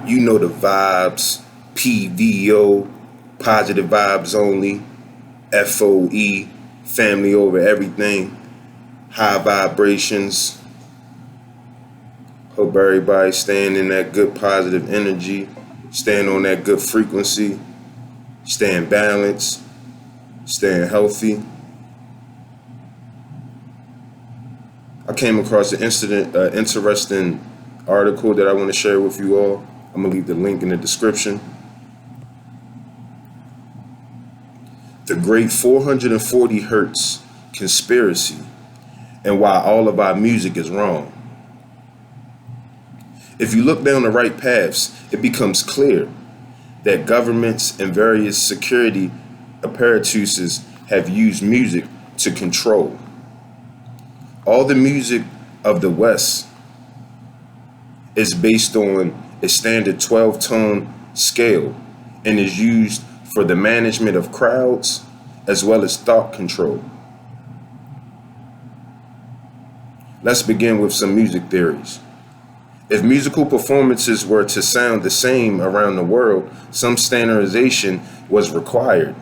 You know the vibes, PVO, positive vibes only, FOE, family over everything, high vibrations. Hope everybody's staying in that good positive energy, staying on that good frequency, staying balanced, staying healthy. I came across an interesting article that I want to share with you all. I'm gonna leave the link in the description. The Great 440 Hertz Conspiracy and Why All of Our Music is Wrong. If you look down the right paths, it becomes clear that governments and various security apparatuses have used music to control. All the music of the West is based on a standard 12-tone scale and is used for the management of crowds as well as thought control. Let's begin with some music theories. If musical performances were to sound the same around the world, some standardization was required.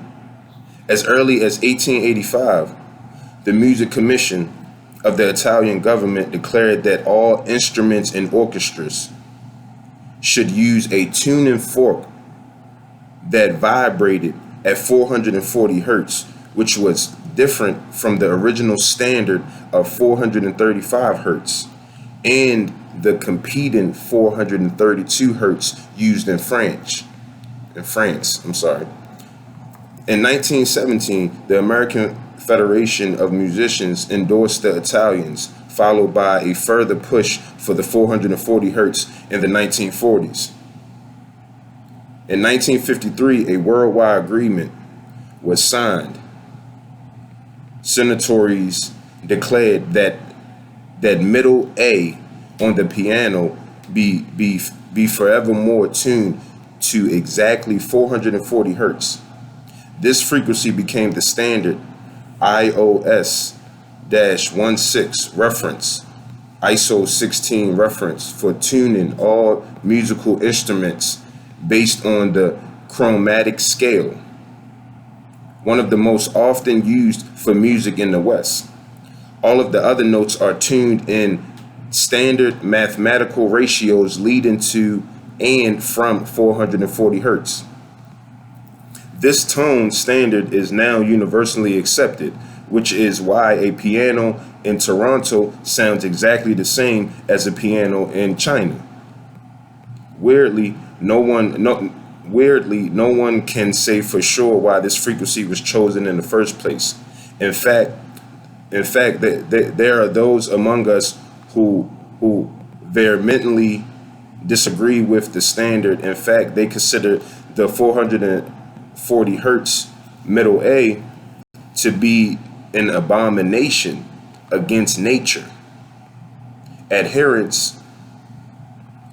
As early as 1885, the Music Commission of the Italian government declared that all instruments and orchestras should use a tuning fork that vibrated at 440 hertz, which was different from the original standard of 435 hertz and the competing 432 hertz used in France. In 1917, the American Federation of Musicians endorsed the Italians, followed by a further push for the 440 hertz in the 1940s. In 1953, a worldwide agreement was signed. Signatories declared that middle A on the piano be forevermore tuned to exactly 440 hertz. This frequency became the standard iOS-16 reference, ISO 16 reference for tuning all musical instruments based on the chromatic scale, one of the most often used for music in the West. All of the other notes are tuned in standard mathematical ratios leading to and from 440 hertz. This tone standard is now universally accepted, which is why a piano in Toronto sounds exactly the same as a piano in China. Weirdly, no one can say for sure why this frequency was chosen in the first place. In fact, there are those among us who vehemently disagree with the standard. In fact, they consider the 440 hertz middle A to be an abomination against nature. Adherents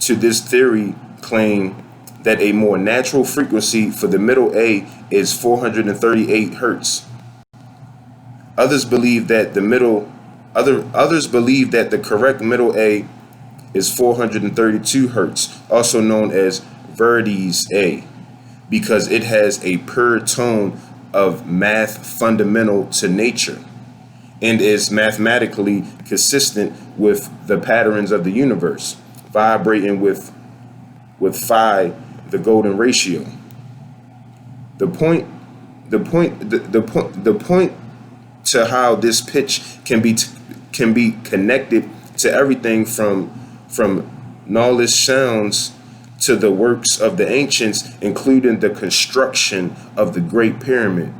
to this theory claim that a more natural frequency for the middle A is 438 hertz. Others believe that the correct middle A is 432 hertz, also known as Verdi's A, because it has a pure tone of math fundamental to nature and is mathematically consistent with the patterns of the universe, vibrating with phi, the golden ratio. The point to how this pitch can be connected to everything from knowledge sounds to the works of the ancients, including the construction of the Great Pyramid.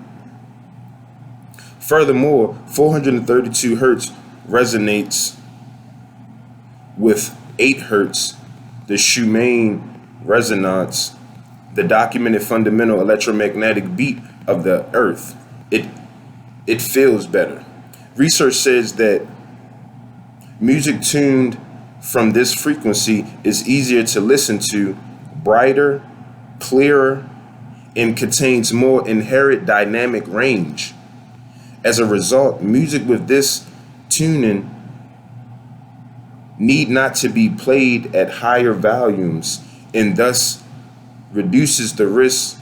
Furthermore, 432 hertz resonates with 8 hertz, the Schumann resonance, the documented fundamental electromagnetic beat of the Earth. It feels better. Research says that music tuned from this frequency is easier to listen to, brighter, clearer, and contains more inherent dynamic range. As a result, music with this tuning need not to be played at higher volumes and thus reduces the risk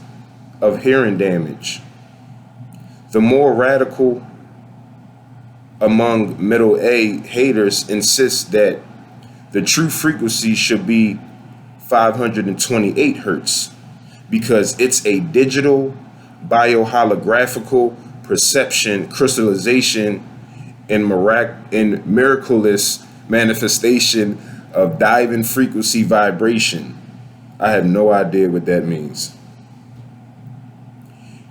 of hearing damage. The more radical among middle A haters insist that the true frequency should be 528 hertz because it's a digital bioholographical perception crystallization and miraculous manifestation of diving frequency vibration. I have no idea what that means.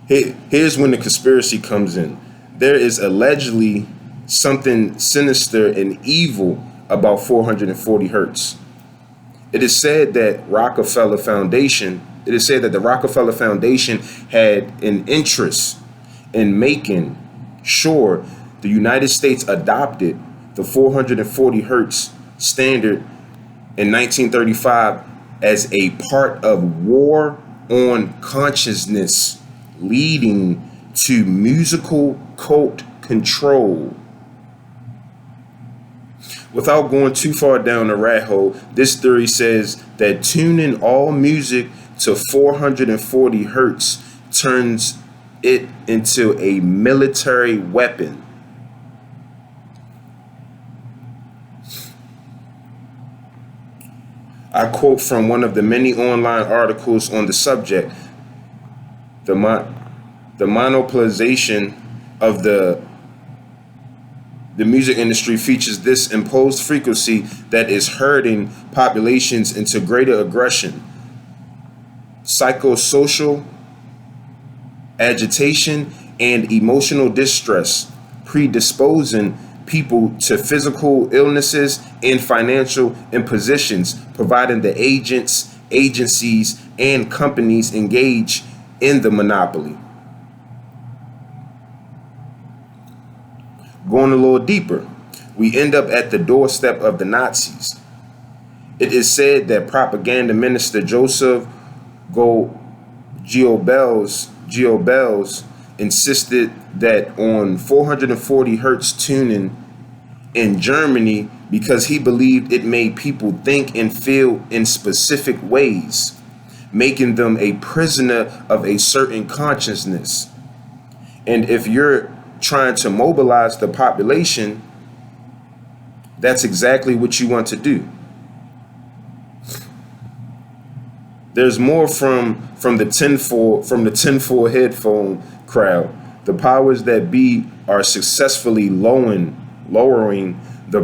Here's when the conspiracy comes in. There is allegedly something sinister and evil about 440 hertz. It is said that the Rockefeller Foundation had an interest in making sure the United States adopted the 440 hertz standard in 1935 as a part of war on consciousness, leading to musical cult control. Without going too far down the rat hole, this theory says that tuning all music to 440 hertz turns it into a military weapon. I quote from one of the many online articles on the subject: the monopolization of the music industry features this imposed frequency that is herding populations into greater aggression, psychosocial agitation, and emotional distress, predisposing people to physical illnesses and financial impositions, providing the agents, agencies, and companies engaged in the monopoly. Going a little deeper, we end up at the doorstep of the Nazis. It is said that propaganda minister Joseph Goebbels insisted that on 440 hertz tuning in Germany because he believed it made people think and feel in specific ways, making them a prisoner of a certain consciousness. And if you're trying to mobilize the population, that's exactly what you want to do. There's more from the tinfoil headphone crowd. The powers that be are successfully lowering the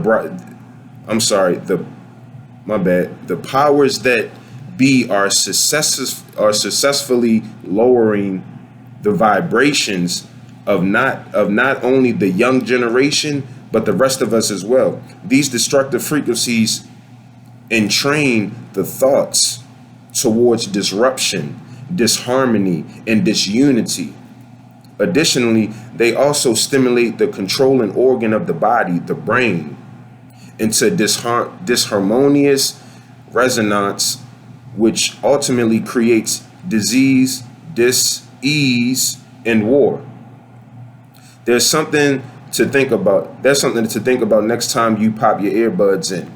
powers that be are successfully lowering the vibrations of not only the young generation but the rest of us as well. These destructive frequencies entrain the thoughts towards disruption, disharmony, and disunity. Additionally, they also stimulate the controlling organ of the body, the brain, into disharmonious resonance, which ultimately creates disease, dis-ease, and war. There's something to think about. There's something to think about next time you pop your earbuds in.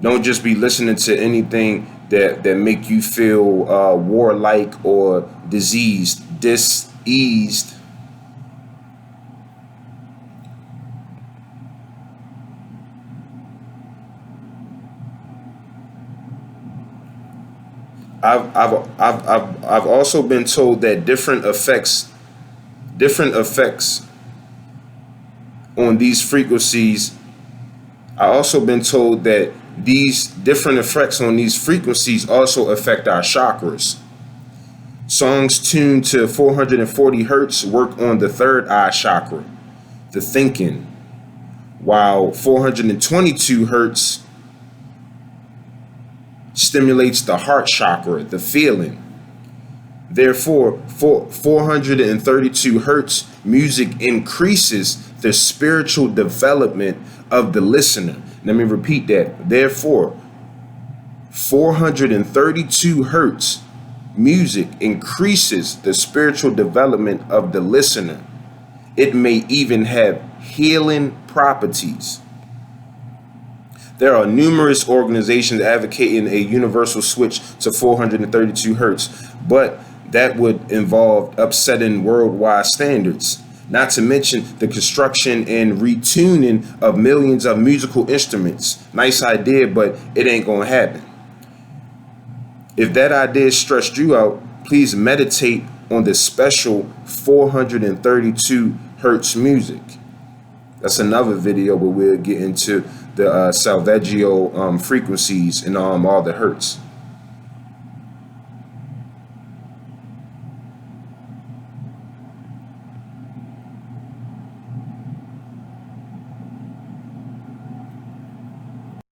Don't just be listening to anything that make you feel warlike or diseased, diseased. I've also been told that different effects on these frequencies. I've also been told that these different effects on these frequencies also affect our chakras. Songs tuned to 440 hertz work on the third eye chakra, the thinking, while 422 hertz stimulates the heart chakra, the feeling. Therefore, 432 hertz music increases the spiritual development of the listener. Let me repeat that. Therefore, 432 hertz music increases the spiritual development of the listener. It may even have healing properties. There are numerous organizations advocating a universal switch to 432 hertz, but that would involve upsetting worldwide standards. Not to mention the construction and retuning of millions of musical instruments. Nice idea, but it ain't gonna happen. If that idea stressed you out, please meditate on the special 432 hertz music. That's another video where we'll get into the Salvaggio frequencies and all the hertz.